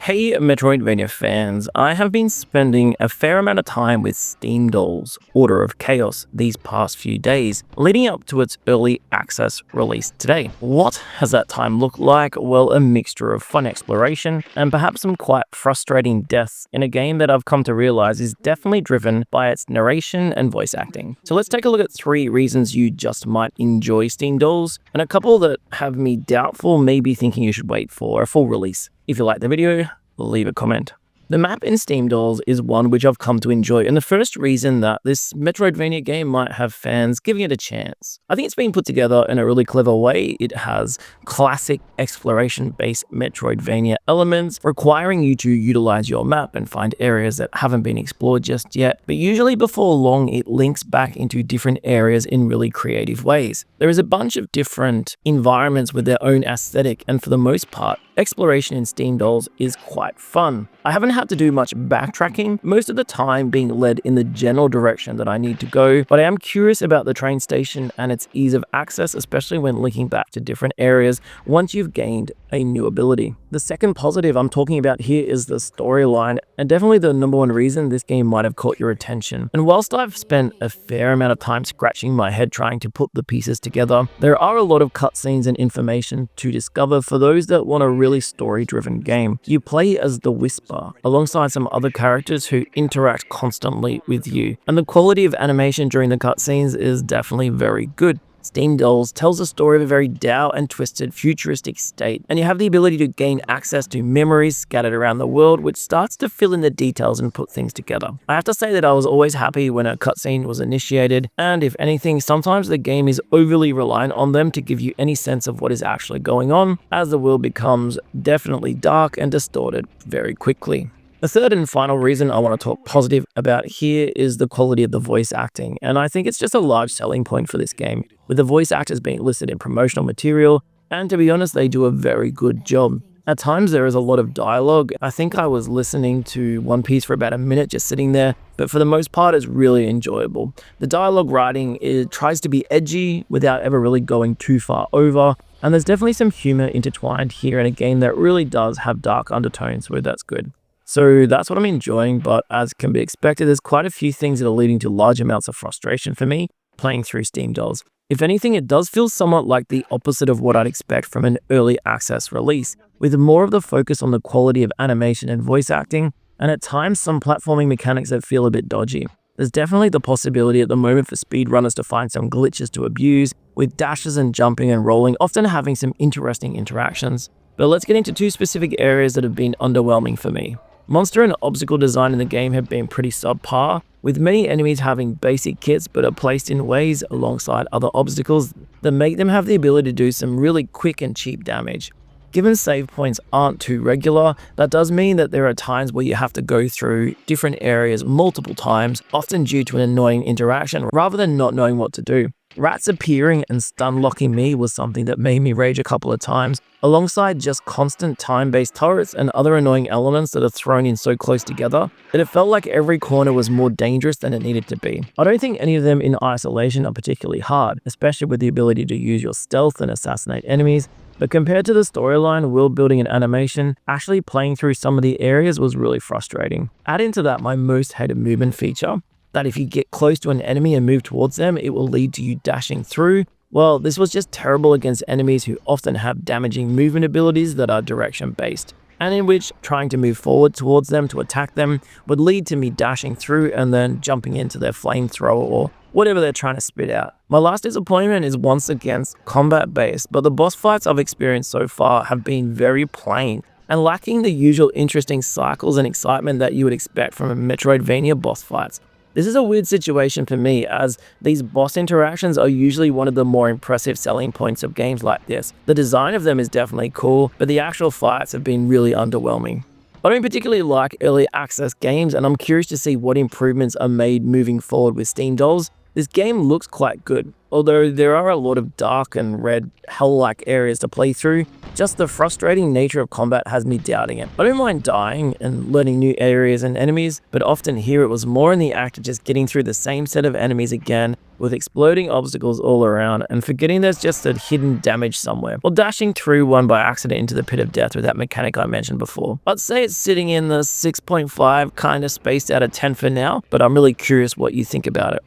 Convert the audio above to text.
Hey Metroidvania fans, I have been spending a fair amount of time with SteamDolls Order of Chaos these past few days, leading up to its early access release today. What has that time looked like? Well, a mixture of fun exploration and perhaps some quite frustrating deaths in a game that I've come to realize is definitely driven by its narration and voice acting. So let's take a look at 3 reasons you just might enjoy SteamDolls, and a couple that have me doubtful, maybe thinking you should wait for a full release. If you like the video, leave a comment. The map in SteamDolls is one which I've come to enjoy, and the first reason that this Metroidvania game might have fans giving it a chance. I think it's been put together in a really clever way. It has classic exploration-based Metroidvania elements requiring you to utilize your map and find areas that haven't been explored just yet, but usually before long it links back into different areas in really creative ways. There is a bunch of different environments with their own aesthetic, and for the most part, exploration in SteamDolls is quite fun. I haven't had to do much backtracking, most of the time being led in the general direction that I need to go, but I am curious about the train station and its ease of access, especially when linking back to different areas once you've gained a new ability. The second positive I'm talking about here is the storyline, and definitely the number one reason this game might have caught your attention. And whilst I've spent a fair amount of time scratching my head trying to put the pieces together, there are a lot of cutscenes and information to discover for those that want a really story-driven game. You play as the Whisper, alongside some other characters who interact constantly with you, and the quality of animation during the cutscenes is definitely very good. SteamDolls tells a story of a very dour and twisted futuristic state, and you have the ability to gain access to memories scattered around the world, which starts to fill in the details and put things together. I have to say that I was always happy when a cutscene was initiated, and if anything, sometimes the game is overly reliant on them to give you any sense of what is actually going on, as the world becomes definitely dark and distorted very quickly. The third and final reason I want to talk positive about here is the quality of the voice acting, and I think it's just a large selling point for this game, with the voice actors being listed in promotional material, and to be honest, they do a very good job. At times there is a lot of dialogue. I think I was listening to one piece for about a minute just sitting there, but for the most part it's really enjoyable. The dialogue writing, it tries to be edgy without ever really going too far over, and there's definitely some humor intertwined here in a game that really does have dark undertones, so that's good. So that's what I'm enjoying, but as can be expected, there's quite a few things that are leading to large amounts of frustration for me playing through SteamDolls. If anything, it does feel somewhat like the opposite of what I'd expect from an early access release, with more of the focus on the quality of animation and voice acting, and at times some platforming mechanics that feel a bit dodgy. There's definitely the possibility at the moment for speedrunners to find some glitches to abuse, with dashes and jumping and rolling often having some interesting interactions. But let's get into 2 specific areas that have been underwhelming for me. Monster and obstacle design in the game have been pretty subpar, with many enemies having basic kits but are placed in ways alongside other obstacles that make them have the ability to do some really quick and cheap damage. Given save points aren't too regular, that does mean that there are times where you have to go through different areas multiple times, often due to an annoying interaction rather than not knowing what to do. Rats appearing and stun locking me was something that made me rage a couple of times, alongside just constant time-based turrets and other annoying elements that are thrown in so close together that it felt like every corner was more dangerous than it needed to be. I don't think any of them in isolation are particularly hard, especially with the ability to use your stealth and assassinate enemies, but compared to the storyline, world building and animation, actually playing through some of the areas was really frustrating. Add into that my most hated movement feature, that if you get close to an enemy and move towards them, it will lead to you dashing through. Well, this was just terrible against enemies who often have damaging movement abilities that are direction-based, and in which trying to move forward towards them to attack them would lead to me dashing through and then jumping into their flamethrower or whatever they're trying to spit out. My last disappointment is once again combat-based, but the boss fights I've experienced so far have been very plain and lacking the usual interesting cycles and excitement that you would expect from a Metroidvania boss fights. This is a weird situation for me, as these boss interactions are usually one of the more impressive selling points of games like this. The design of them is definitely cool, but the actual fights have been really underwhelming. I don't particularly like early access games, and I'm curious to see what improvements are made moving forward with SteamDolls, This game looks quite good, although there are a lot of dark and red hell-like areas to play through. Just the frustrating nature of combat has me doubting it. I don't mind dying and learning new areas and enemies, but often here it was more in the act of just getting through the same set of enemies again, with exploding obstacles all around and forgetting there's just a hidden damage somewhere, or dashing through one by accident into the pit of death with that mechanic I mentioned before. I'd say it's sitting in the 6.5 kind of spaced out of 10 for now, but I'm really curious what you think about it.